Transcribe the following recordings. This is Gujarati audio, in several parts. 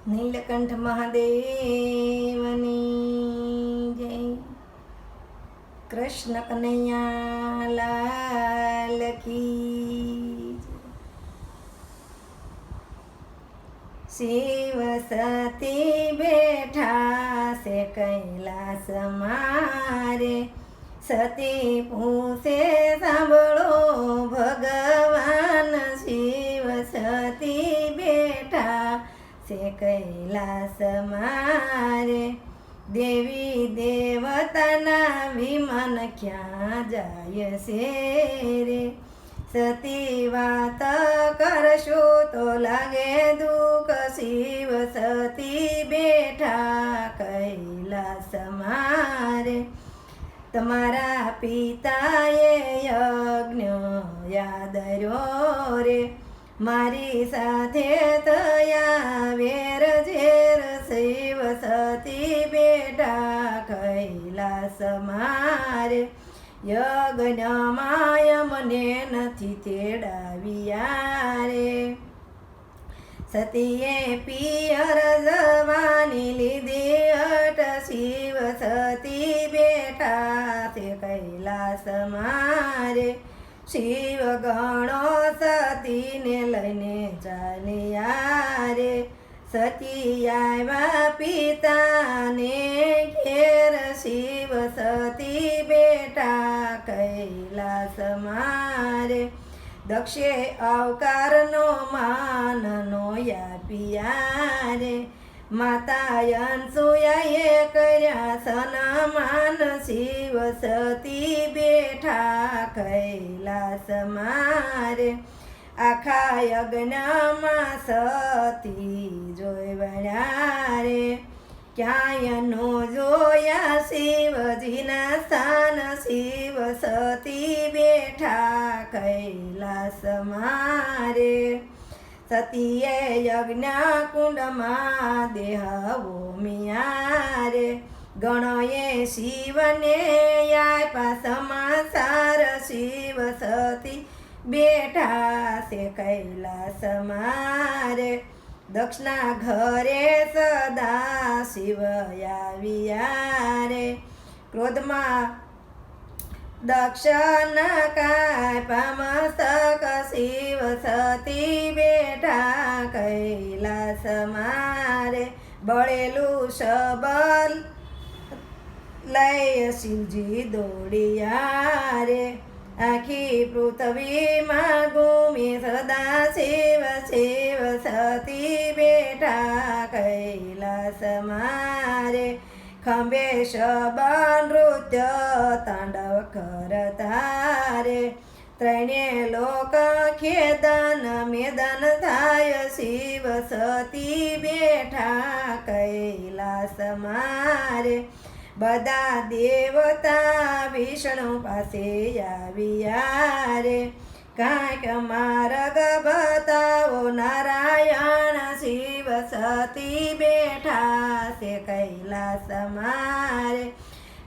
નીલકંઠ મહાદેવની જય. કૃષ્ણ કનૈયા લાલ કી જય. શિવ સતી બેઠા છે કૈલાસ મારે, સતી પૂછે સાંભળો ભગવાન, શિવ સતી બેઠા છે કૈલાસ મારે. દેવી દેવતાના વિમાન ક્યાં જાય છે રે, સતી વાત કરશો તો લાગે દુઃખ, શિવ સતી બેઠા કૈલાસ મારે. તમારા પિતાએ યજ્ઞ યાદ રહ્યો રે, મારી સાથે થયા વેર ઝેર, શિવ સતી બેઠા કૈલાસ મારે. યજ્ઞમાય મને નથી તેડાવ્યા રે, સતીએ પિયર જવાની લીધી હટ, શિવ સતી બેઠા તે કૈલાસ મારે. શિવ ગણો સતીને લઈને ચાલ્યા રે, સતી આવ્યા પિતાને ઘેર, શિવ સતી બેઠા કૈલાસ મારે. દક્ષે અવતારનો માનનો યાપિયા રે, માતા અનસુયાએ કર્યા સન્માન, શિવ સતી બેઠા કૈલાસ મારે. આખા યજ્ઞમાં સતી જોઈ વળ્યા રે, ક્યાંય નો જોયા શિવજીના સ્થાન, શિવ સતી બેઠા કૈલાસ મારે. સતીએ યજ્ઞ કુંડમાં દેહ હોમ્યા રે, ગણોએ શિવને આપ્યા સમાચાર, શિવ સતી બેઠા છે કૈલાસ મારે. દક્ષના ઘરે સદા શિવ આવ્યા રે, ક્રોધમાં દક્ષના કાપ્યા મસ્તક, શિવ સતી બેઠા કૈલાસ મારે. બળેલું શબલ લઈ શિવજી દોડ્યા રે, આખી પૃથ્વીમાં ઘૂમી સદા શિવ, શિવ સતી બેઠા કૈલાસ મારે. ખંભે શબન નૃત્ય તાંડવ કરતા રે, ત્રણે લોક ખેદન મેદન થાય, શિવ સતી બેઠા કૈલાસ મારે. બધા દેવતા વિષ્ણુ પાસે આવ્યા રે, કાંઈક માર્ગ બતાવો નારાયણ, શિવ સતી બેઠા છે કૈલાસ મારે.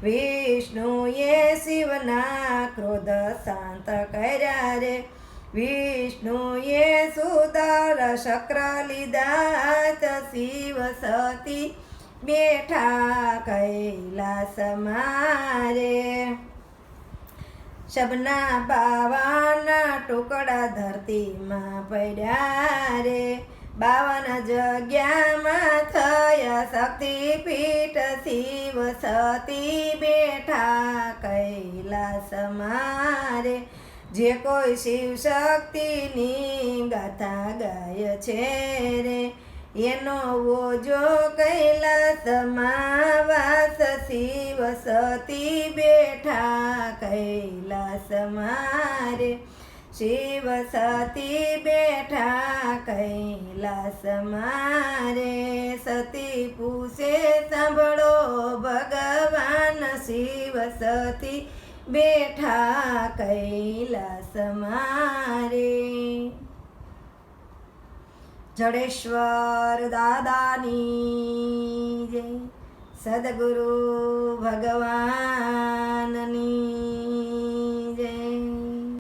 વિષ્ણુએ શિવના ક્રોધ શાંત કર્યા રે, વિષ્ણુએ સુદર શક્ર લીધા, શિવ સતી બેઠા કૈલાસ મારે. શબના 52 ટુકડા ધરતીમાં પડ્યા રે, 52 જગ્યામાં થયા શક્તિપીઠ, શિવ સતી બેઠા કૈલાસ મારે. જે કોઈ શિવ શક્તિની ગાથા ગાય છે રે, એનો ઓજો કૈલાસમાં વાસ, શિવ સતી બેઠા કૈલાસ મારે. શિવ સતી બેઠા કૈલાસ મારે. સતી પૂછે સાંભળો ભગવાન, શિવ સતી બેઠા કૈલાસ મારે. જડેશ્વર દાદાની જય, સદગુરુ ભગવાનની